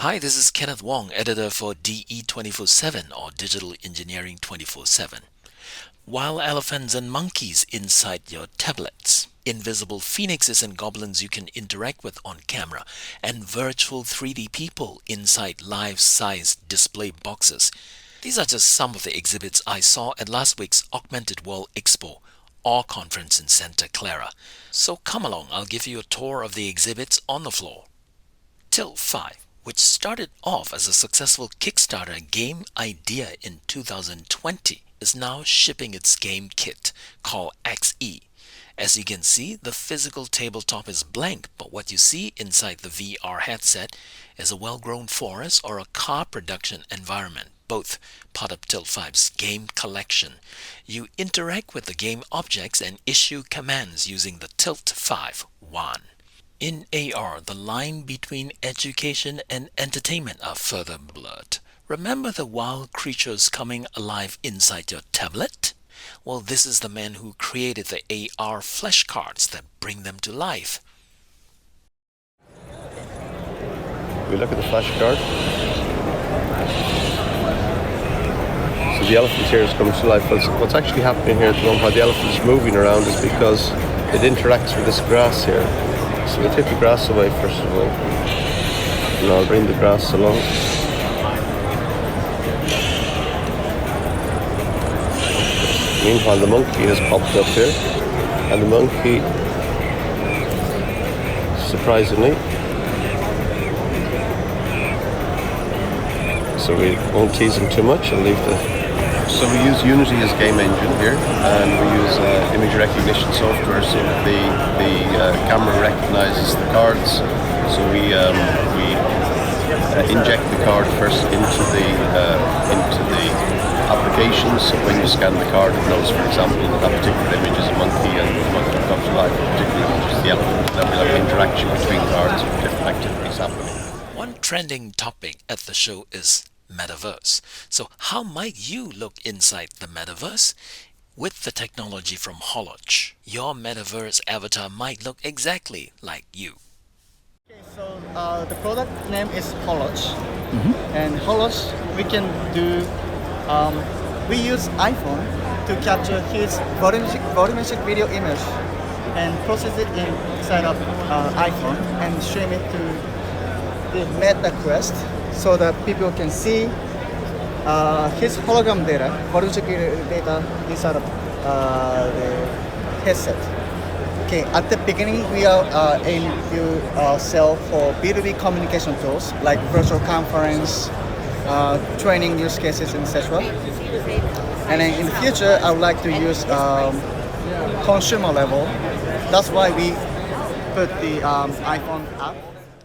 Hi, this is Kenneth Wong, editor for DE247 or Digital Engineering 24/7. Wild elephants and monkeys inside your tablets, invisible phoenixes and goblins you can interact with on camera, and virtual 3D people inside life-size display boxes. These are just some of the exhibits I saw at last week's Augmented World Expo, or conference in Santa Clara. So come along, I'll give you a tour of the exhibits on the floor. Tilt 5, which started off as a successful Kickstarter game idea in 2020, is now shipping its game kit called XE. As you can see, the physical tabletop is blank, but what you see inside the VR headset is a well-grown forest or a car production environment, both part of Tilt 5's game collection. You interact with the game objects and issue commands using the Tilt 5 wand. In AR, the line between education and entertainment are further blurred. Remember the wild creatures coming alive inside your tablet? Well, this is the man who created the AR flashcards that bring them to life. We look at the flashcard. So the elephant here is coming to life. What's actually happening here at the moment, while the elephant's moving around, is because it interacts with this grass here. So we'll take the grass away first of all, and I'll bring the grass along. Meanwhile, the monkey has popped up here, and the monkey, surprisingly, so we won't tease him too much and leave the... So we use Unity as game engine here, and we use image recognition software so that the camera recognizes the cards. So we inject the card first into the application. So when you scan the card, it knows, for example, that particular image is a monkey, and the monkey comes to life. The particular image is the elephant. Then we'll have interaction between cards with different activities happening. One trending topic at the show is Metaverse. So how might you look inside the Metaverse? With the technology from Holotch, your Metaverse avatar might look exactly like you. Okay, so the product name is Holotch, and Holotch we can do. We use iPhone to capture his volumetric video image and process it inside of iPhone and stream it to the Meta Quest, so that people can see his hologram data, volumetric data inside of the headset. Okay, at the beginning we are aiming to sell for B2B communication tools like virtual conference, training use cases, etc. And then in the future, I would like to use consumer level. That's why we put the iPhone app.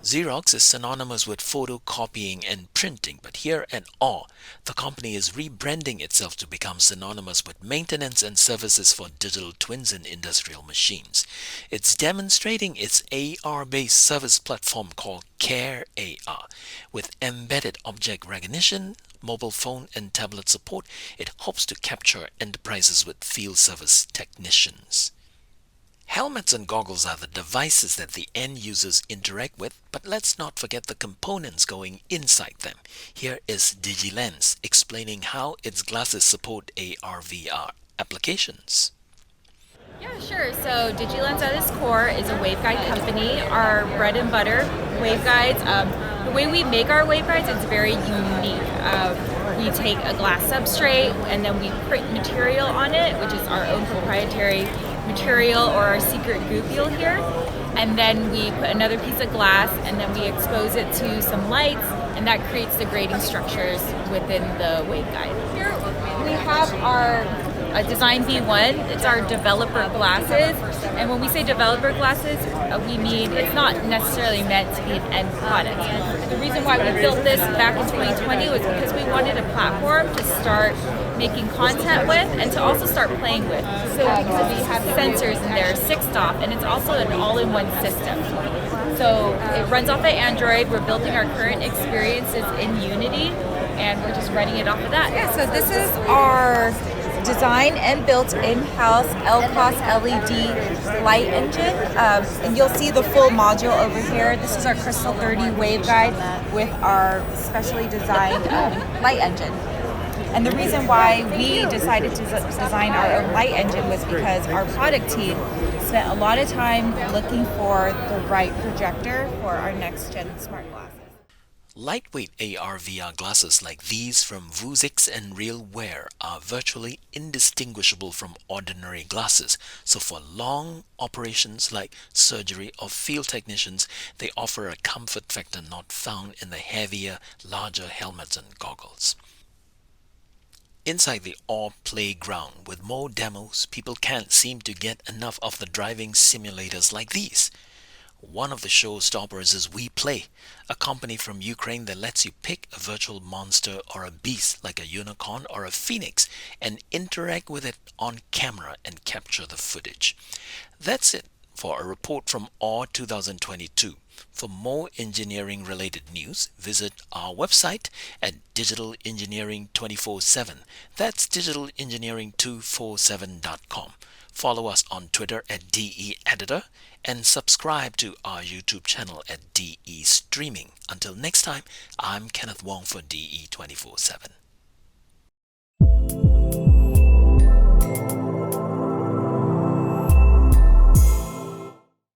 Xerox is synonymous with photocopying and printing, but here at AR, the company is rebranding itself to become synonymous with maintenance and services for digital twins in industrial machines. It's demonstrating its AR-based service platform called CareAR. With embedded object recognition, mobile phone and tablet support, it hopes to capture enterprises with field service technicians. Helmets and goggles are the devices that the end users interact with, but let's not forget the components going inside them. Here is Digilens explaining how its glasses support AR/VR applications. Yeah, sure. So Digilens at its core is a waveguide company. Our bread and butter waveguides, the way we make our waveguides, it's very unique. We take a glass substrate and then we print material on it, which is our own proprietary material or our secret goopule here, and then we put another piece of glass and then we expose it to some lights, and that creates the grading structures within the waveguide. Here we have our Design V1. It's our developer glasses, and when we say developer glasses, we mean it's not necessarily meant to be an end product. The reason why we built this back in 2020 was because we wanted a platform to start making content with and to also start playing with. So because we have sensors in there, 6-stop, and it's also an all-in-one system. So it runs off of Android. We're building our current experiences in Unity, and we're just running it off of that. Yeah, so this is our designed and built in-house LCOS LED light engine, and you'll see the full module over here. This is our Crystal 30 waveguide with our specially designed light engine. And the reason why we decided to design our own light engine was because our product team spent a lot of time looking for the right projector for our next gen smart glasses. Lightweight AR/VR glasses like these from Vuzix and RealWear are virtually indistinguishable from ordinary glasses. So for long operations like surgery or field technicians, they offer a comfort factor not found in the heavier, larger helmets and goggles. Inside the AR playground with more demos, people can't seem to get enough of the driving simulators like these. One of the showstoppers is Weplay, a company from Ukraine that lets you pick a virtual monster or a beast like a unicorn or a phoenix and interact with it on camera and capture the footage. That's it for a report from AR 2022. For more engineering related news, visit our website at Digital Engineering 24/7. That's digitalengineering247.com. Follow us on Twitter at DE Editor and subscribe to our YouTube channel at DE Streaming. Until next time, I'm Kenneth Wong for DE 24/7.